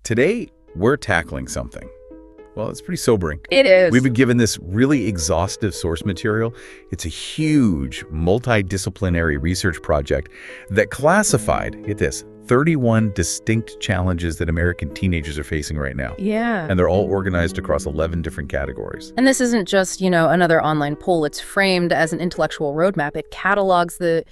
Today, we're tackling something. Well, it's pretty sobering. It is. We've been given this really exhaustive source material. It's a huge multidisciplinary research project that classified, get this, 31 distinct challenges that American teenagers are facing right now. Yeah. And they're all organized across 11 different categories. And this isn't just, another online poll. It's framed as an intellectual roadmap. It catalogs the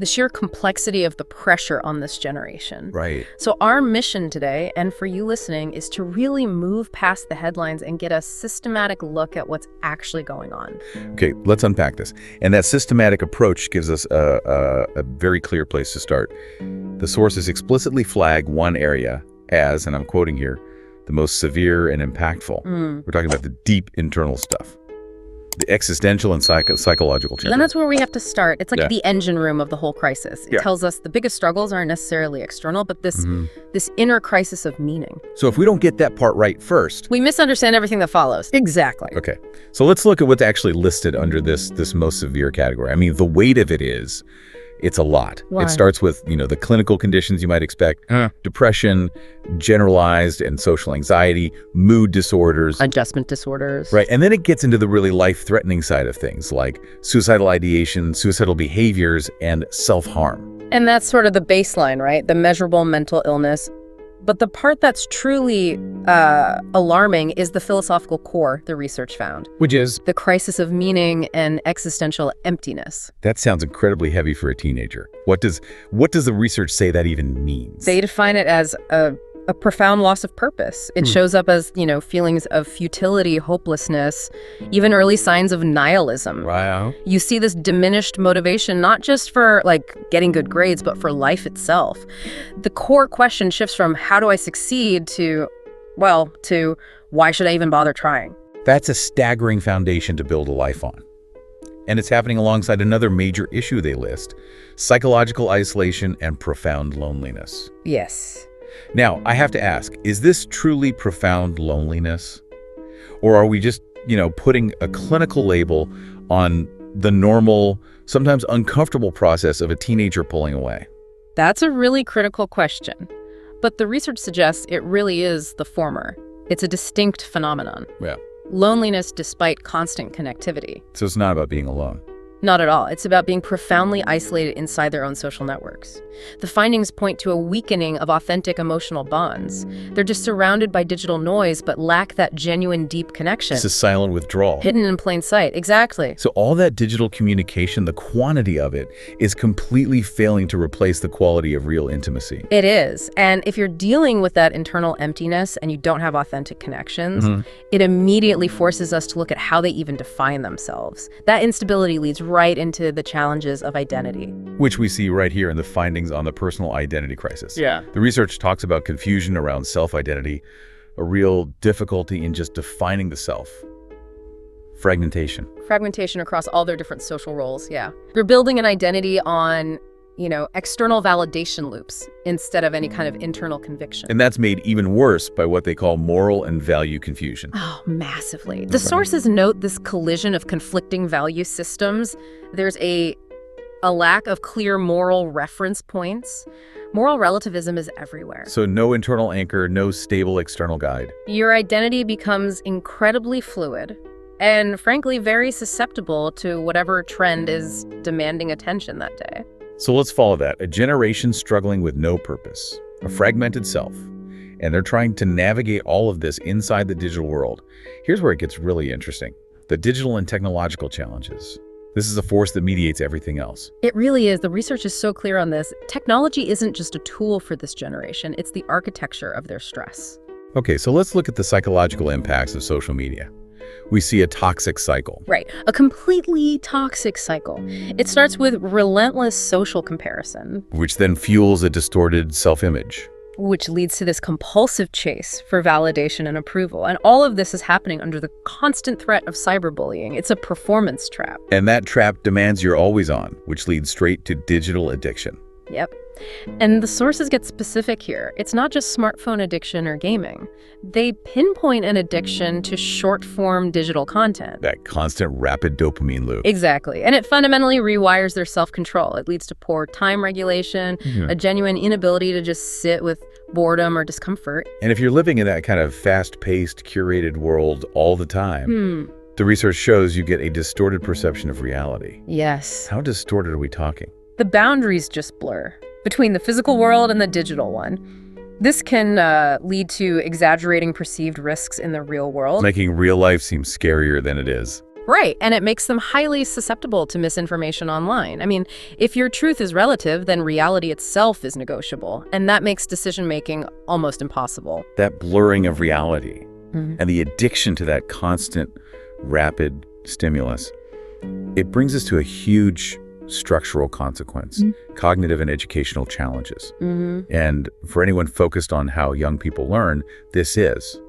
sheer complexity of the pressure on this generation. Right. So our mission today, and for you listening, is to really move past the headlines and get a systematic look at what's actually going on. Okay, let's unpack this. And that systematic approach gives us a very clear place to start. The sources explicitly flag one area as, and I'm quoting here, the most severe and impactful. We're talking about the deep internal stuff. The existential and psychological change. And that's where we have to start. It's like the engine room of the whole crisis. It tells us the biggest struggles aren't necessarily external, but this inner crisis of meaning. So if we don't get that part right first, we misunderstand everything that follows. Exactly. Okay. So let's look at what's actually listed under this most severe category. I mean, the weight of it is, it's a lot. Why? It starts with, the clinical conditions you might expect, depression, generalized and social anxiety, mood disorders. Adjustment disorders. Right. And then it gets into the really life-threatening side of things, like suicidal ideation, suicidal behaviors, and self-harm. And that's sort of the baseline, right? The measurable mental illness. But the part that's truly alarming is the philosophical core, the research found. Which is? The crisis of meaning and existential emptiness. That sounds incredibly heavy for a teenager. What does the research say that even means? They define it as a profound loss of purpose. It shows up as, feelings of futility, hopelessness, even early signs of nihilism. Wow. You see this diminished motivation, not just for, getting good grades, but for life itself. The core question shifts from how do I succeed to why should I even bother trying? That's a staggering foundation to build a life on. And it's happening alongside another major issue they list, psychological isolation and profound loneliness. Yes. Now, I have to ask, is this truly profound loneliness? Or are we just, putting a clinical label on the normal, sometimes uncomfortable process of a teenager pulling away? That's a really critical question. But the research suggests it really is the former. It's a distinct phenomenon. Yeah. Loneliness despite constant connectivity. So it's not about being alone. Not at all. It's about being profoundly isolated inside their own social networks. The findings point to a weakening of authentic emotional bonds. They're just surrounded by digital noise, but lack that genuine, deep connection. It's a silent withdrawal. Hidden in plain sight. Exactly. So all that digital communication, the quantity of it, is completely failing to replace the quality of real intimacy. It is. And if you're dealing with that internal emptiness and you don't have authentic connections, it immediately forces us to look at how they even define themselves. That instability leads right into the challenges of identity. Which we see right here in the findings on the personal identity crisis. Yeah. The research talks about confusion around self-identity, a real difficulty in just defining the self. Fragmentation. Fragmentation across all their different social roles, yeah. They're building an identity on, external validation loops instead of any kind of internal conviction. And that's made even worse by what they call moral and value confusion. Oh, massively. The sources note this collision of conflicting value systems. There's a lack of clear moral reference points. Moral relativism is everywhere. So no internal anchor, no stable external guide. Your identity becomes incredibly fluid and, frankly, very susceptible to whatever trend is demanding attention that day. So let's follow that. A generation struggling with no purpose, a fragmented self, and they're trying to navigate all of this inside the digital world. Here's where it gets really interesting. The digital and technological challenges. This is a force that mediates everything else. It really is. The research is so clear on this. Technology isn't just a tool for this generation. It's the architecture of their stress. Okay, so let's look at the psychological impacts of social media. We see a toxic cycle. Right. A completely toxic cycle. It starts with relentless social comparison, Which then fuels a distorted self-image. which leads to this compulsive chase for validation and approval. And all of this is happening under the constant threat of cyberbullying. It's a performance trap. And that trap demands you're always on, which leads straight to digital addiction. Yep. And the sources get specific here. It's not just smartphone addiction or gaming. They pinpoint an addiction to short-form digital content. That constant rapid dopamine loop. Exactly. And it fundamentally rewires their self-control. It leads to poor time regulation, a genuine inability to just sit with boredom, or discomfort. And if you're living in that kind of fast-paced, curated world all the time, the research shows you get a distorted perception of reality. Yes. How distorted are we talking? The boundaries just blur between the physical world and the digital one. This can lead to exaggerating perceived risks in the real world. Making real life seem scarier than it is. Right, and it makes them highly susceptible to misinformation online. I mean, if your truth is relative, then reality itself is negotiable, and that makes decision-making almost impossible. That blurring of reality and the addiction to that constant, rapid stimulus, it brings us to a huge structural consequence, cognitive and educational challenges. And for anyone focused on how young people learn, this is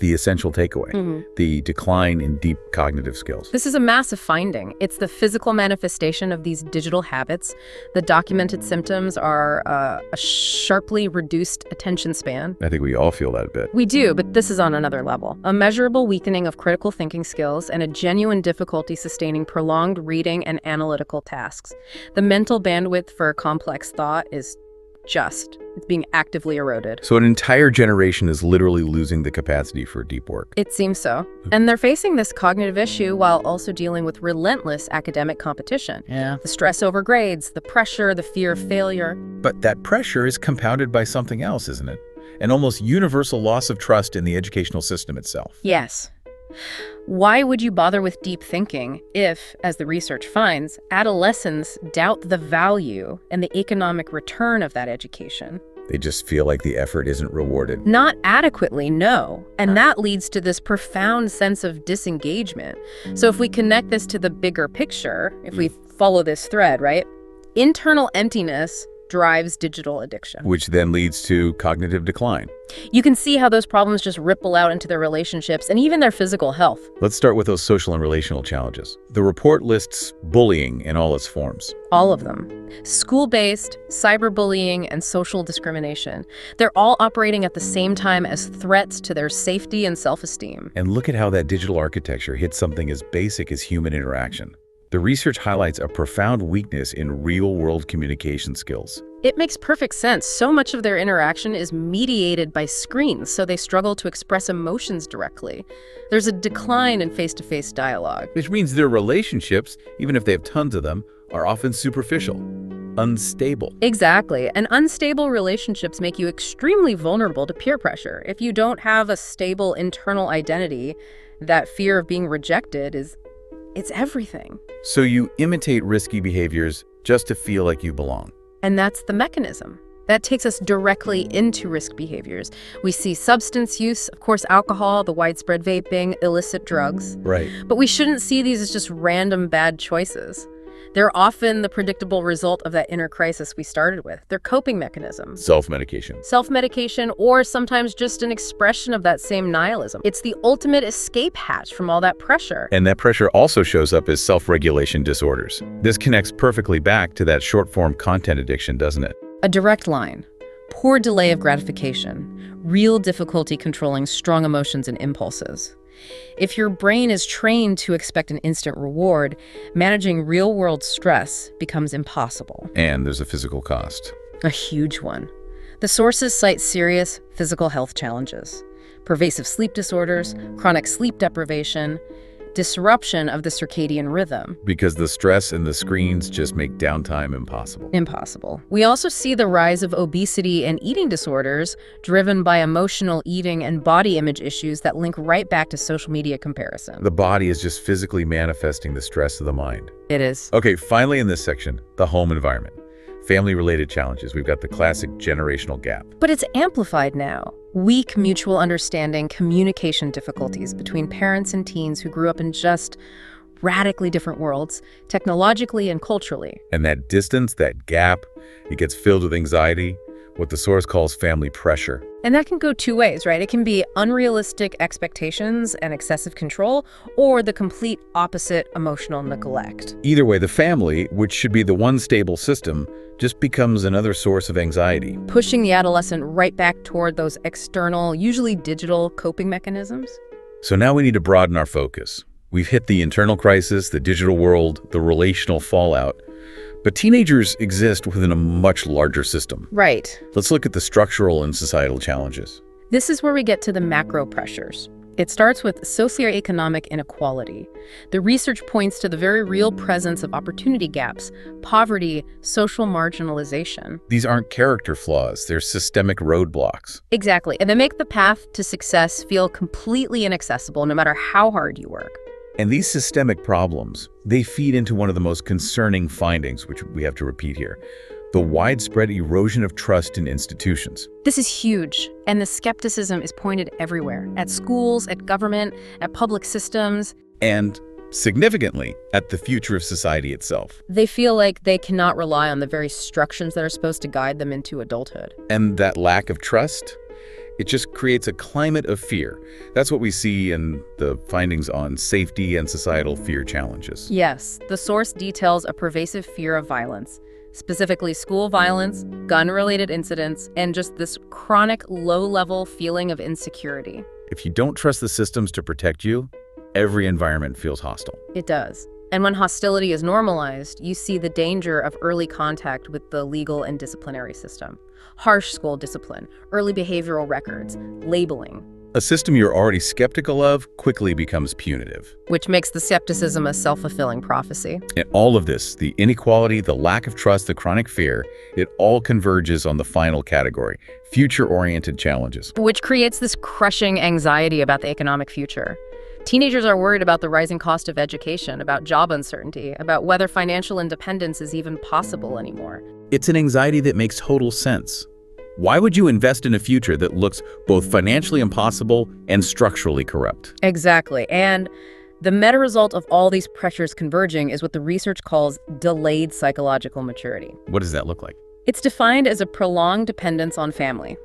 the essential takeaway, the decline in deep cognitive skills. This is a massive finding. It's the physical manifestation of these digital habits. The documented symptoms are a sharply reduced attention span. I think we all feel that a bit. We do, but this is on another level. A measurable weakening of critical thinking skills and a genuine difficulty sustaining prolonged reading and analytical tasks. The mental bandwidth for complex thought is it's being actively eroded. So an entire generation is literally losing the capacity for deep work. It seems so. And they're facing this cognitive issue while also dealing with relentless academic competition. Yeah. The stress over grades, the pressure, the fear of failure. But that pressure is compounded by something else, isn't it? An almost universal loss of trust in the educational system itself. Yes. Why would you bother with deep thinking if, as the research finds, adolescents doubt the value and the economic return of that education? They just feel like the effort isn't rewarded. Not adequately, no. And that leads to this profound sense of disengagement. So if we connect this to the bigger picture, if we follow this thread, right? Internal emptiness drives digital addiction. Which then leads to cognitive decline. You can see how those problems just ripple out into their relationships and even their physical health. Let's start with those social and relational challenges. The report lists bullying in all its forms. All of them. School-based, cyberbullying, and social discrimination. They're all operating at the same time as threats to their safety and self-esteem. And look at how that digital architecture hits something as basic as human interaction. The research highlights a profound weakness in real-world communication skills. It makes perfect sense. So much of their interaction is mediated by screens, so they struggle to express emotions directly. There's a decline in face-to-face dialogue. Which means their relationships, even if they have tons of them, are often superficial, unstable. Exactly. And unstable relationships make you extremely vulnerable to peer pressure. If you don't have a stable internal identity, that fear of being rejected it's everything. So you imitate risky behaviors just to feel like you belong. And that's the mechanism. That takes us directly into risk behaviors. We see substance use, of course, alcohol, the widespread vaping, illicit drugs. Right. But we shouldn't see these as just random bad choices. They're often the predictable result of that inner crisis we started with. They're coping mechanisms. Self-medication. Self-medication, or sometimes just an expression of that same nihilism. It's the ultimate escape hatch from all that pressure. And that pressure also shows up as self-regulation disorders. This connects perfectly back to that short-form content addiction, doesn't it? A direct line. Poor delay of gratification. Real difficulty controlling strong emotions and impulses. If your brain is trained to expect an instant reward, managing real-world stress becomes impossible. And there's a physical cost. A huge one. The sources cite serious physical health challenges, pervasive sleep disorders, chronic sleep deprivation, disruption of the circadian rhythm. Because the stress and the screens just make downtime impossible. Impossible. We also see the rise of obesity and eating disorders driven by emotional eating and body image issues that link right back to social media comparison. The body is just physically manifesting the stress of the mind. It is. Okay, finally in this section, the home environment. Family-related challenges. We've got the classic generational gap. But it's amplified now. Weak mutual understanding, communication difficulties between parents and teens who grew up in just radically different worlds, technologically and culturally. And that distance, that gap, it gets filled with anxiety, what the source calls family pressure. And that can go two ways, right? It can be unrealistic expectations and excessive control, or the complete opposite, emotional neglect. Either way, the family, which should be the one stable system, just becomes another source of anxiety. Pushing the adolescent right back toward those external, usually digital, coping mechanisms. So now we need to broaden our focus. We've hit the internal crisis, the digital world, the relational fallout. But teenagers exist within a much larger system. Right. Let's look at the structural and societal challenges. This is where we get to the macro pressures. It starts with socioeconomic inequality. The research points to the very real presence of opportunity gaps, poverty, social marginalization. These aren't character flaws, they're systemic roadblocks. Exactly, and they make the path to success feel completely inaccessible no matter how hard you work. And these systemic problems, they feed into one of the most concerning findings, which we have to repeat here: the widespread erosion of trust in institutions. This is huge, and the skepticism is pointed everywhere, at schools, at government, at public systems. And significantly, at the future of society itself. They feel like they cannot rely on the very structures that are supposed to guide them into adulthood. And that lack of trust, it just creates a climate of fear. That's what we see in the findings on safety and societal fear challenges. Yes, the source details a pervasive fear of violence, specifically school violence, gun-related incidents, and just this chronic low-level feeling of insecurity. If you don't trust the systems to protect you, every environment feels hostile. It does. And when hostility is normalized, you see the danger of early contact with the legal and disciplinary system. Harsh school discipline, early behavioral records, labeling. A system you're already skeptical of quickly becomes punitive. Which makes the skepticism a self-fulfilling prophecy. And all of this, the inequality, the lack of trust, the chronic fear, it all converges on the final category: future-oriented challenges. Which creates this crushing anxiety about the economic future. Teenagers are worried about the rising cost of education, about job uncertainty, about whether financial independence is even possible anymore. It's an anxiety that makes total sense. Why would you invest in a future that looks both financially impossible and structurally corrupt? Exactly. And the meta result of all these pressures converging is what the research calls delayed psychological maturity. What does that look like? It's defined as a prolonged dependence on family,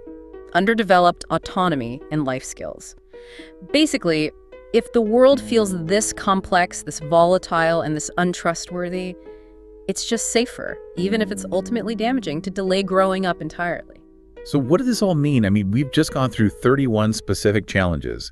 underdeveloped autonomy, and life skills. Basically, if the world feels this complex, this volatile, and this untrustworthy, it's just safer, even if it's ultimately damaging, to delay growing up entirely. So what does this all mean? I mean, we've just gone through 31 specific challenges,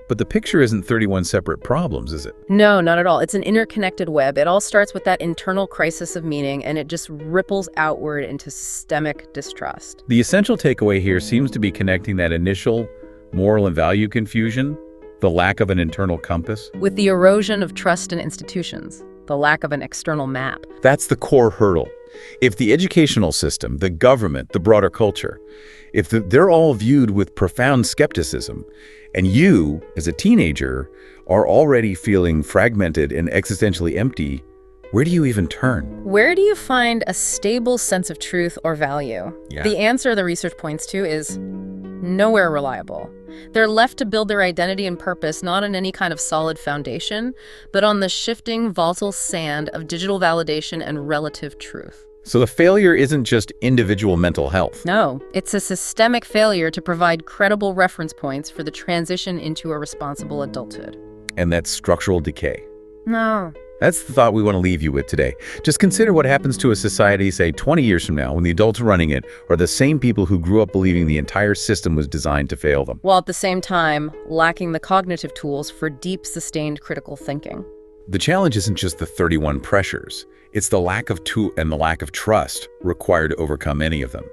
but the picture isn't 31 separate problems, is it? No, not at all. It's an interconnected web. It all starts with that internal crisis of meaning, and it just ripples outward into systemic distrust. The essential takeaway here seems to be connecting that initial moral and value confusion, the lack of an internal compass, with the erosion of trust in institutions, the lack of an external map. That's the core hurdle. If the educational system, the government, the broader culture, if they're all viewed with profound skepticism, and you, as a teenager, are already feeling fragmented and existentially empty, where do you even turn? Where do you find a stable sense of truth or value? Yeah. The answer the research points to is nowhere reliable. They're left to build their identity and purpose not on any kind of solid foundation, but on the shifting, volatile sand of digital validation and relative truth. So the failure isn't just individual mental health. No, it's a systemic failure to provide credible reference points for the transition into a responsible adulthood. And that's structural decay. No. That's the thought we want to leave you with today. Just consider what happens to a society, say, 20 years from now, when the adults running it are the same people who grew up believing the entire system was designed to fail them. While at the same time, lacking the cognitive tools for deep, sustained critical thinking. The challenge isn't just the 31 pressures. It's the lack of trust required to overcome any of them.